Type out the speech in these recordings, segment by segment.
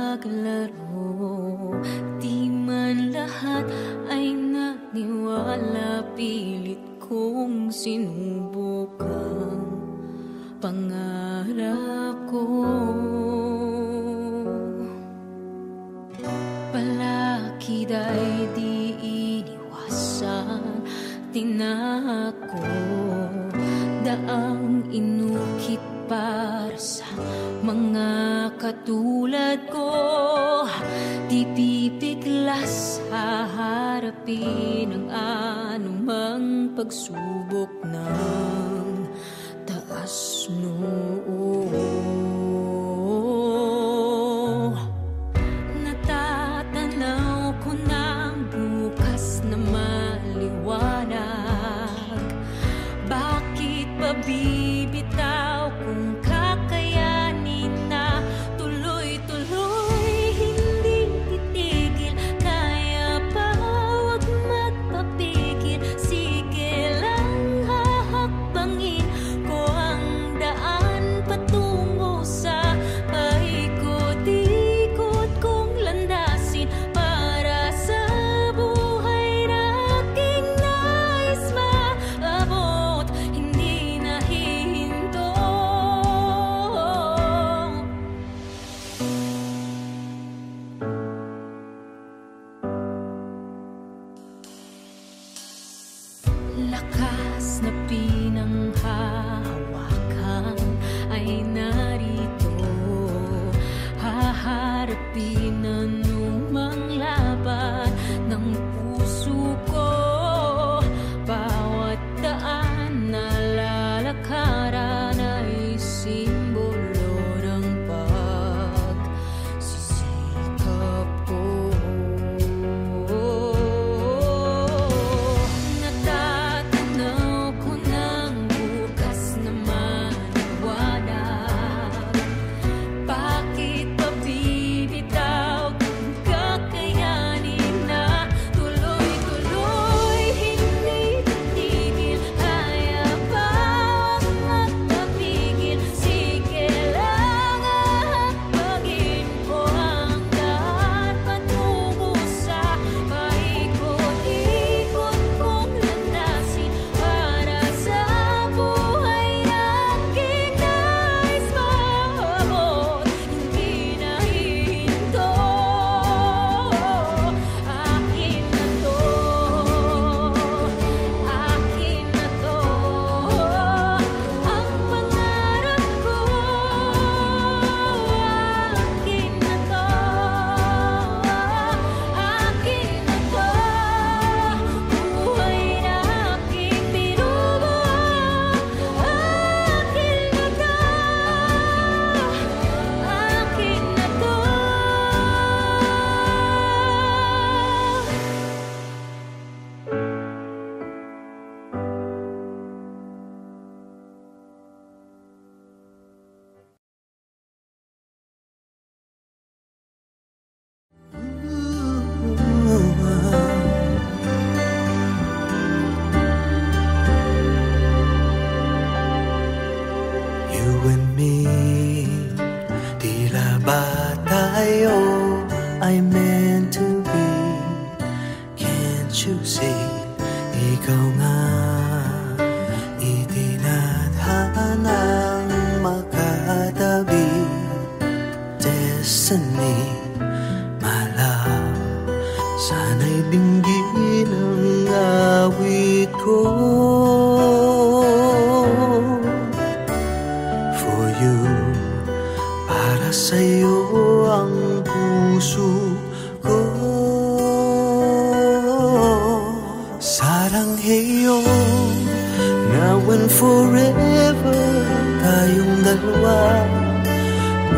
paglaro. Di man lahat ay naniwala, pilit kong sinubukan pangarap ko. Palakid ay di iniwasan, tinako, daang inukit para sa mga katulad ko. Di pipiglas haharapin ang anumang pagsubok ng taas noo. Natatanaw ko ng bukas na maliwanag. Bakit pa bibitaw kung kakayanin na tuloy-tuloy? Hindi titigil, kaya pa wag magpapigil. Sige lang, hahakbangin ko ang daan patungo sa paikot-ikot kong landasin para sa buhay na aking nais maabot. Hindi nahihinto. Lakas na pinanghahawakan ay narito, haharapin anumang laban ng puso ko. Bawat daan na lalakaran ay simbolo ng pagsisikap ko. Natatanaw ko ng bukas na maliwanag. Bakit pa bibitaw kung kakayanin na tuloy-tuloy? Hindi titigil, kaya pa wag magpapigil. Sige lang, hahakbangin ko ang daan patungo sa paikot-ikot kong landasin para sa buhay na aking nais maabot. Hindi nahihinto. Akin na to, akin na to, ang pangarap ko. Akin na to, akin na to, buhay na aking binubuo. Akin na to, akin na to. You and me, tila ba tayo ay meant to be? Can't you see? Ikaw nga itinadhanang makatabi. Destiny, my love, sana'y dinggin ang awit ko. For you, para sa'yo ang puso ko. Sarangheyo, now and forever, tayong dalawa.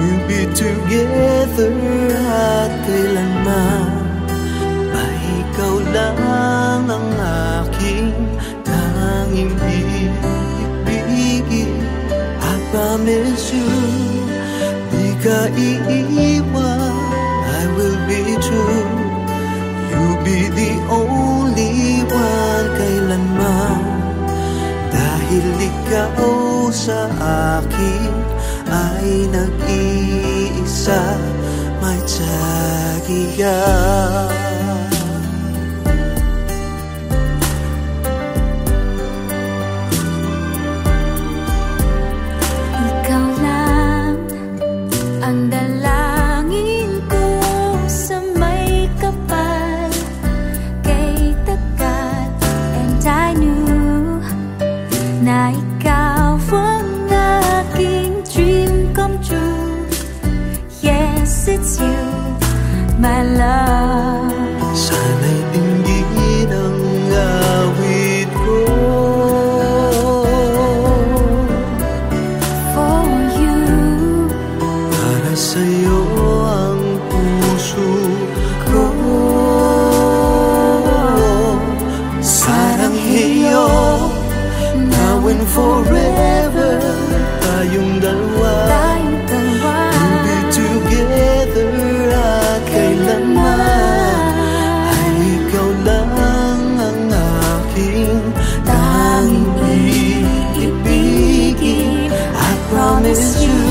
We'll be together at kailanman. Ay ikaw lang ang aking tanging ibigin. I promise you, di ka iiwan. I will be true. You'll be the only one kailanman. Dahil ikaw sa akin ay nag-iisa. may 자기야. Ikaw lang ang dalangin ko sa may kapal kay tagal. And I knew na ikaw ang aking dream come true. Yes, it's you, my love. Sana'y dinggin ang awit ko For you, para sa'yo ang puso ko. Sarangheyo, now and forever, tayong dalawa. tayong dalawa. To be together at kailanman ay ikaw lang ang aking tanging iibigin. I promise you,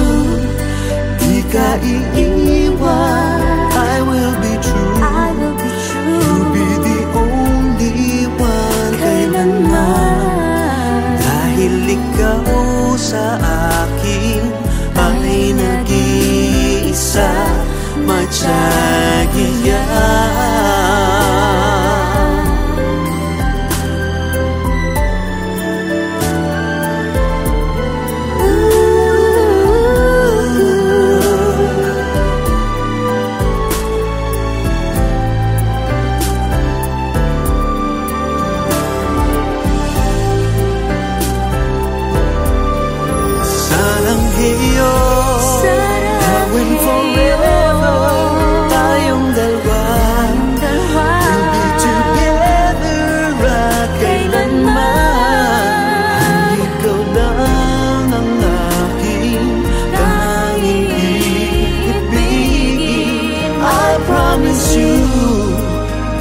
di ka iiwan. I will be true. I will be true. You'll be the only one kailanman. Dahil ikaw sa akin ay nag-iisa, may tsagiya. Sarangheyo, now and forever, tayong dalawa. We'll be together at kailanman. Ikaw lang ang aking tanging iibigin. I promise you,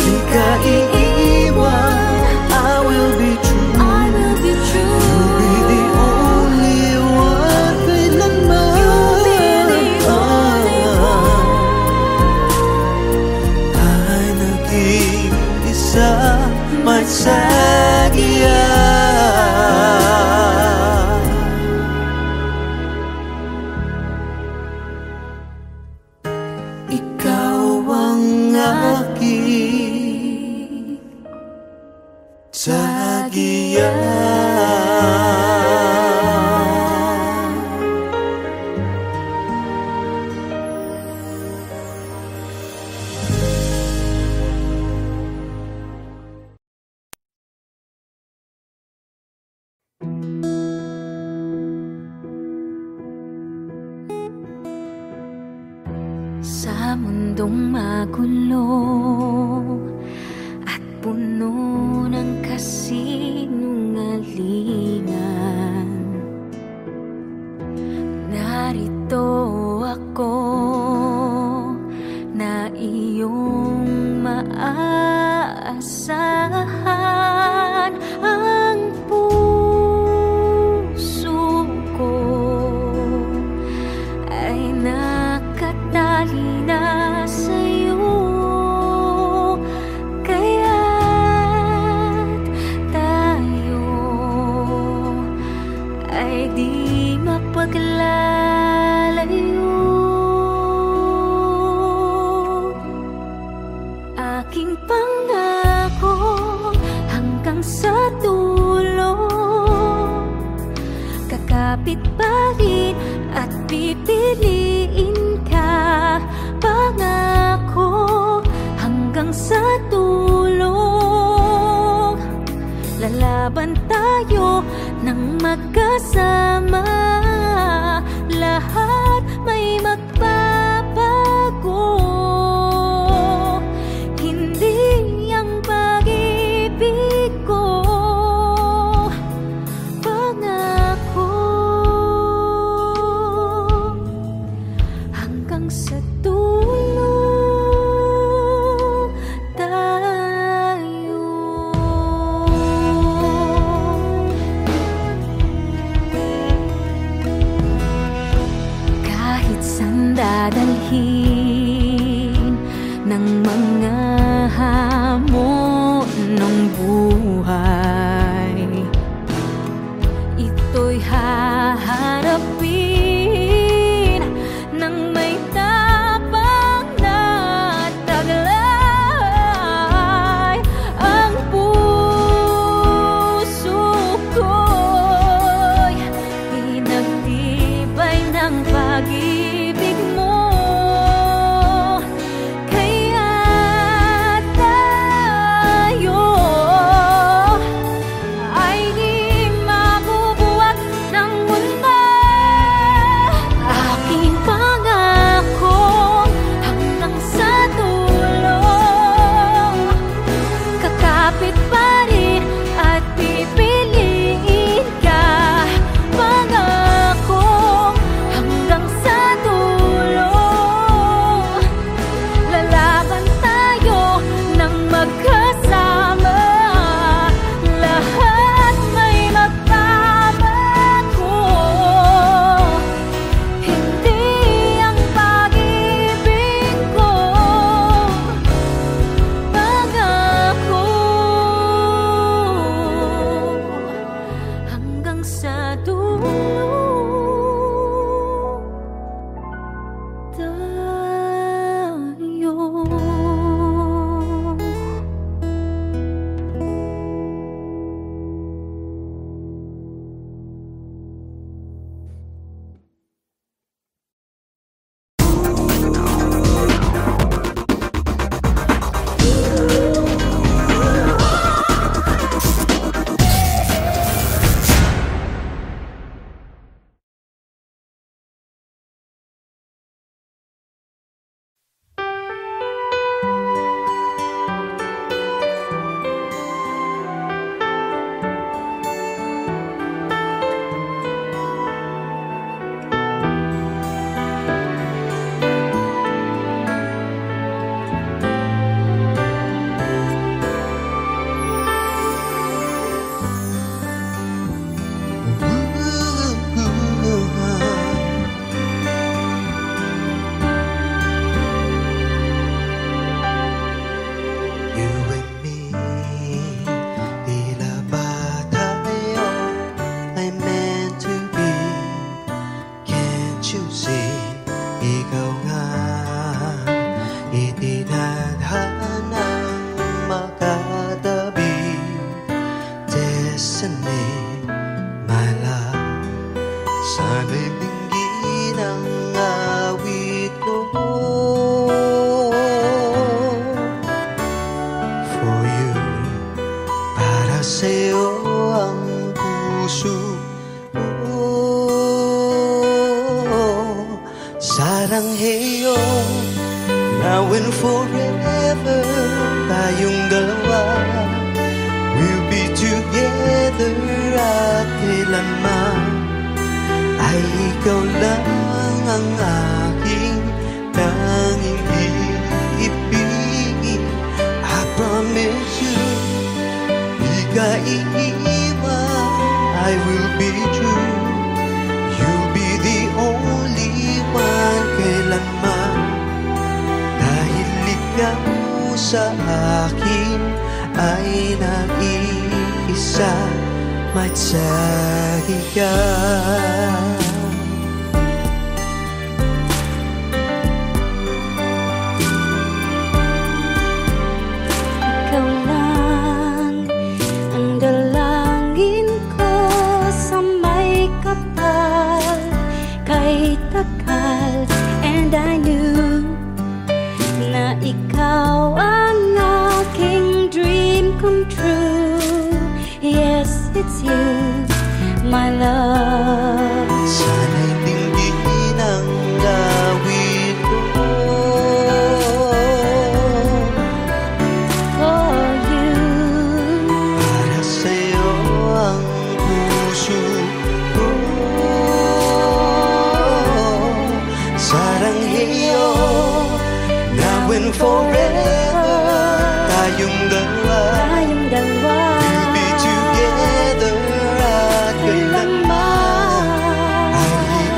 di ka iiwan. I will be true. I will be true. You'll be the only one kailanman. You'll be the only one. Ay nag-iisa, may tsagiya. Ikaw ang aking tsagiya. Sa mundong magulo at puno ng kasinungalingan, narito ako na iyong maaasahan. Ang puso ko ay nakatali na sa'yo, kaya't tayo ay di mapaglalayo. Aking pangako hanggang sa dulo, kakapit pa rin at pipiliin ka. Pangako hanggang sa dulo, lalaban tayo ng magkasama. Lahat may magbabago, hindi ang pag-ibig ko. Pangako hanggang sa dulo tayo. Kahit saan dadalhin mga hamon ng buhay, ito'y haharapin ng may tapang na taglay. Ang puso ko'y pinagtibay ng pag-ibig mo.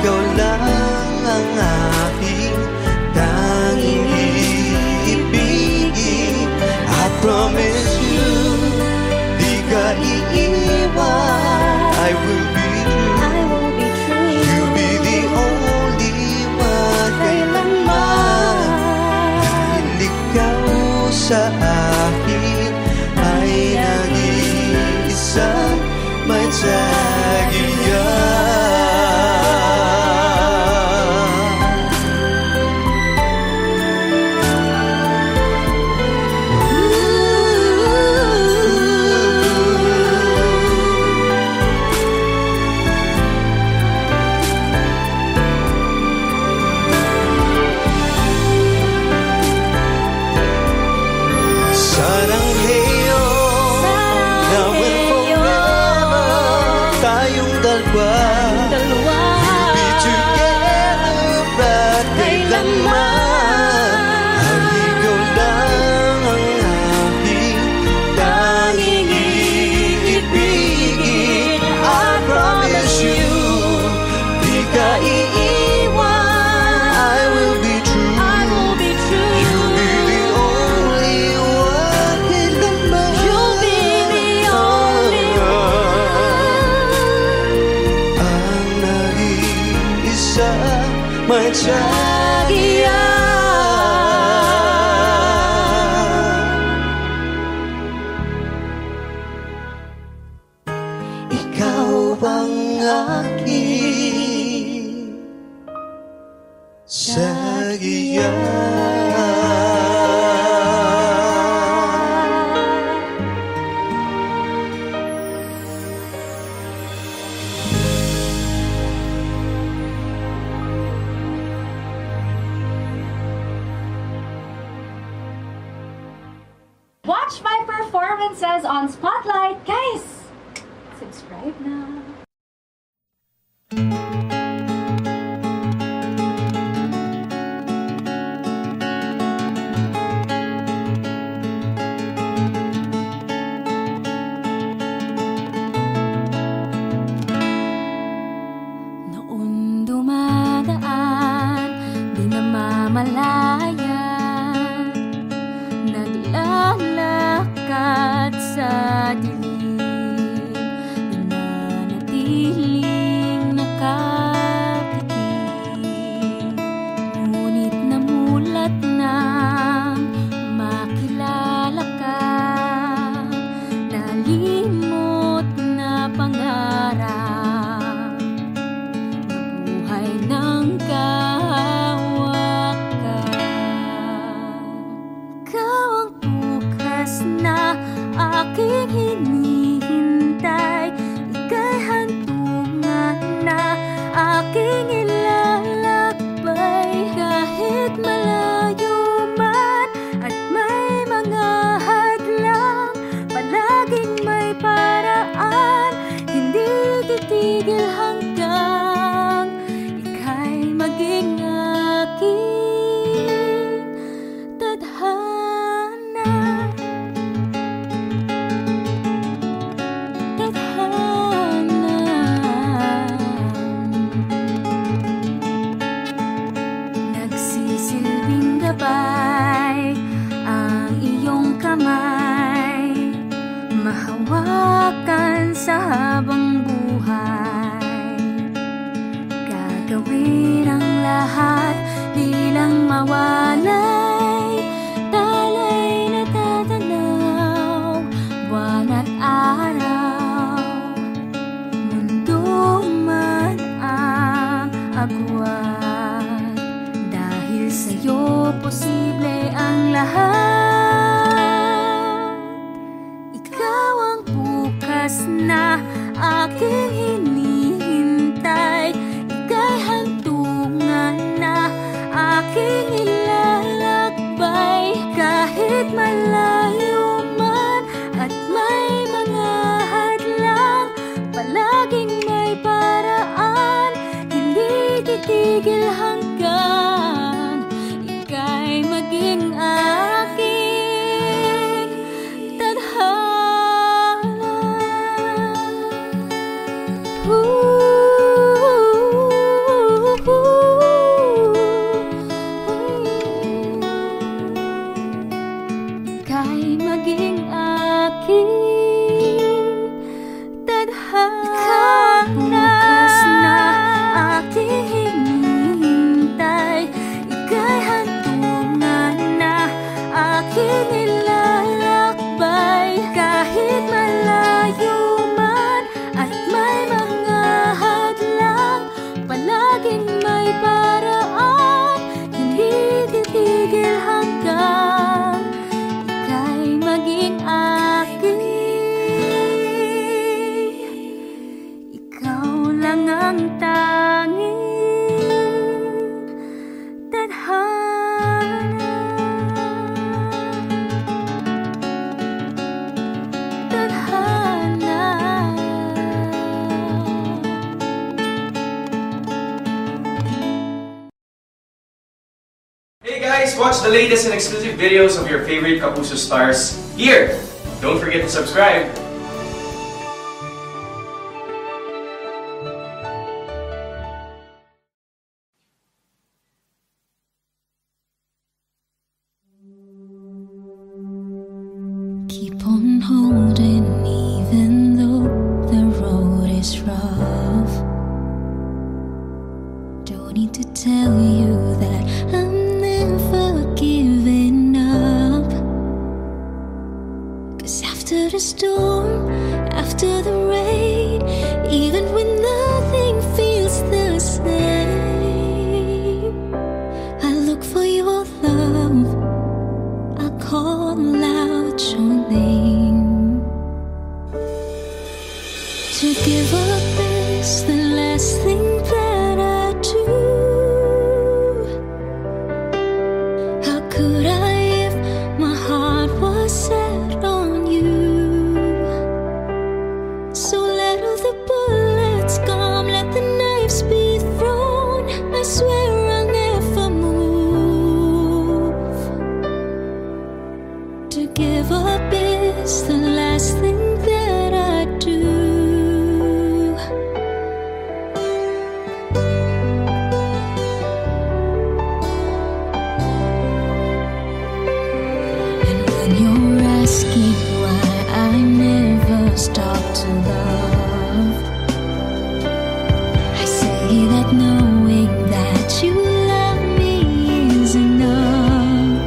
Ikaw lang ang aking tanging ibig. performances on Spotlight. Guys, subscribe now. Noon dumadaan, di na mamalayan, naglalakad sa dilim, nananatiling nakatikim. Ngunit namulat nang makilala ka, nalimot na pangarap, nabuhay ng kahawakan. Ikaw ang bukas na aking hinihintay, ika'y hantungan na aking ilalakbay. Kahit malayo man at may mga hadlang, palaging may paraan, hindi titigil hanggang ika'y maging aking tadhana. Nagsisilbing gabay ang iyong kamay, mahawakan sa habang buhay. Gagawin ang lahat, di lang mawalay, talay na tatanaw, buwan at araw, mundo man ang agwat. Dahil sa'yo posible ang lahat. Ikaw ang bukas na aking hinihintay, ika'y hantungan na aking ilalakbay. Kahit malayo man at may mga hadlang, palaging may paraan, hindi titigil hanggang ika'y maging aking tadhana. Ika'y maging aking tadhana. Bukas na aking hinihintay, ika'y hantungan na aking ilalakbay. Kahit malayo man at may mga hadlang, palaging may paraan, hindi titigil hanggang ika'y maging aking. Ikaw lang ang tanging tadhana. Tadhana. Hey guys, watch the latest and exclusive videos of your favorite Kapuso stars here. Don't forget to subscribe. Keep on holding even though the road is rough. Don't need to tell you that I'm never giving up. 'Cause after the storm, after the rain, even when nothing feels the same, I look for your love, I call out your name. To give up is the last thing that I do. How could I if my heart was set on you? is the last thing that I do. And when you're asking why I never stop to love, I say that knowing that you love me is enough.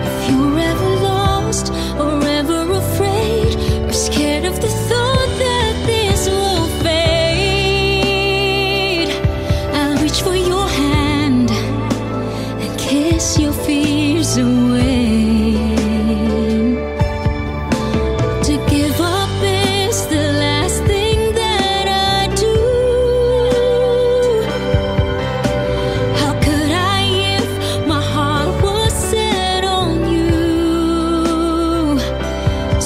If you're ever lost or ever afraid or scared of the thought that this will fade, I'll reach for your hand and kiss your fears away. To give up is the last thing that I do. How could I if my heart was set on you?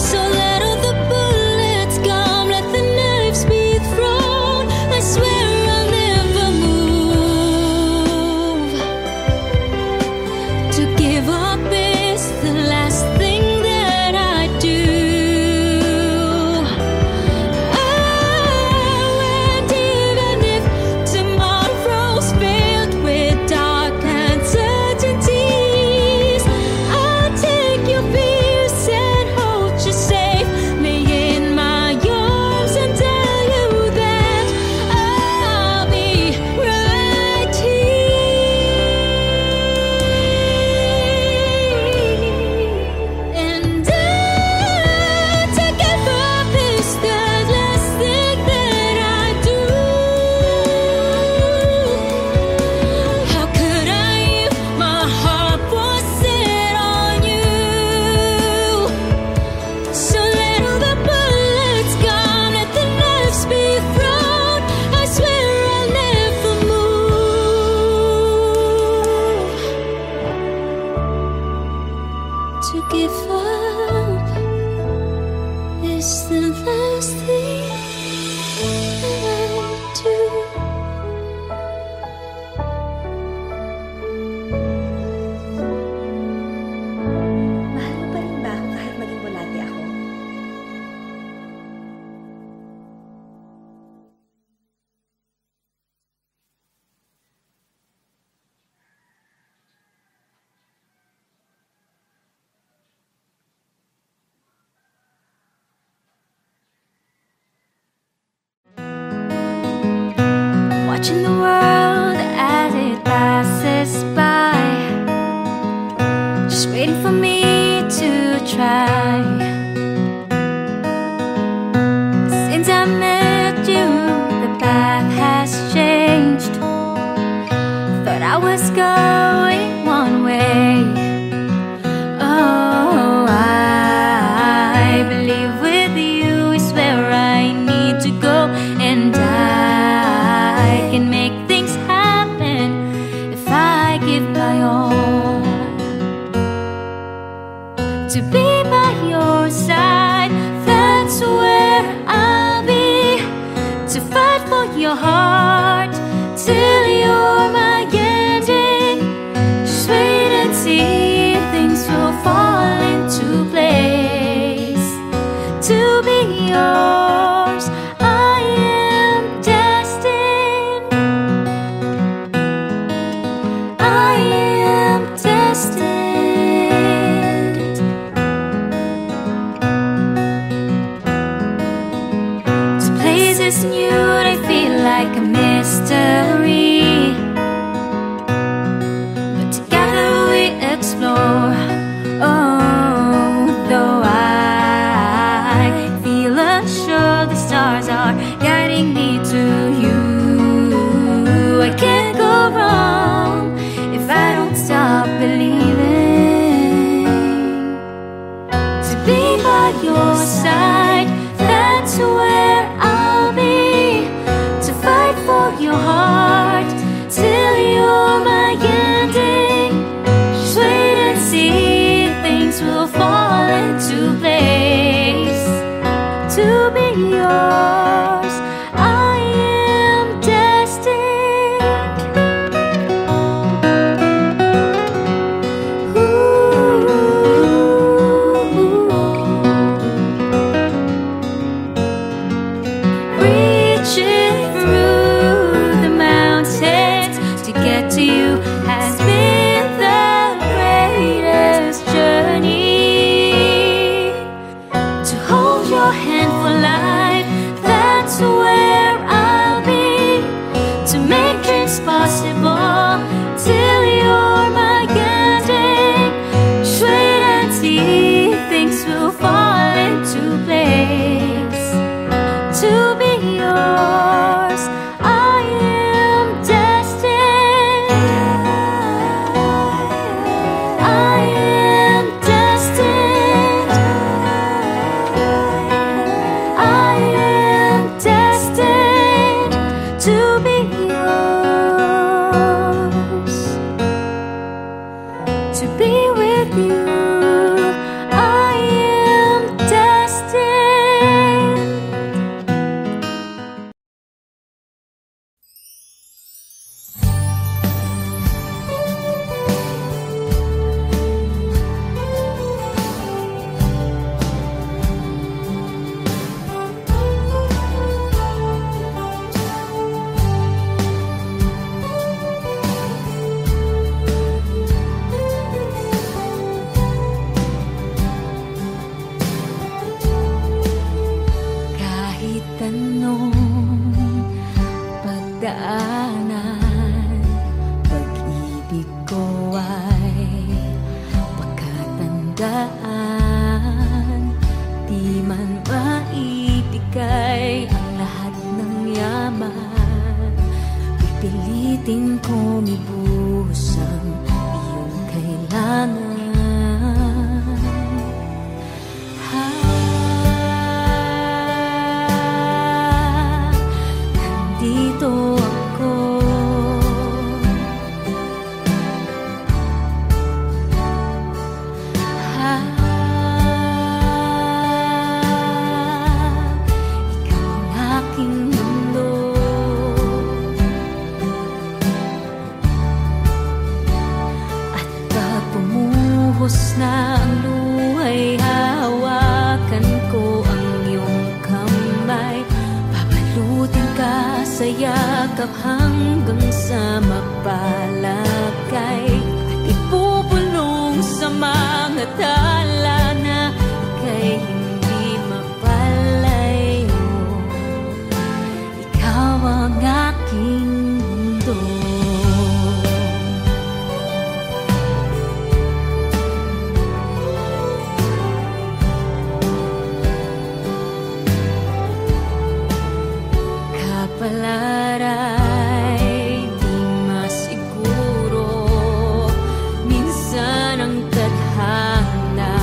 So let all the bullets come, let the knives be thrown. I swear I'll never move. To give up is the last thing that I do. Oh, and even if tomorrow's filled with dark uncertainties, I'll take your fears and hold you safely in my arms and tell you that I'll be right here. And to give up is the last thing that I do. How could I if my heart was set on you? So let all the bullets come, let the knives be thrown. I swear I'll never move. To give up is the last thing that I do. Mahal mo pa rin ba ako kahit maging bulati ako? Watching the world as it passes by, just waiting for me to try. Since I met you, the path has changed. Thought I was going one way. Oh, I believe with you is where I need to go, and I can make to be with you. I am destined. Kahit anong pagdaanan, pag-ibig ko ay pagkatandaan. Di man maibigay ang lahat ng yaman, pipilitin ko mibuhos ang iyong kailangan. Nandito ako, ikaw ang aking mundo. At pag bumuhos na ang luhay, hawakan ko ang iyong kamay. Babalutin ka sa yakap hanggang sa mapalagay. At ibubulong sa mga tala na ika'y hindi mapalayo. Ikaw ang aking mundo. Kapalaray di masiguro, minsan ang tadhana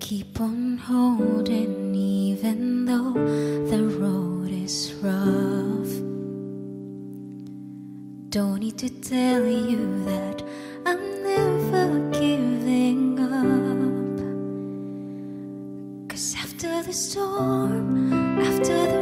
keep on holding even though the road is rough. Don't need to tell you that I'm never giving up. 'Cause after the storm, after the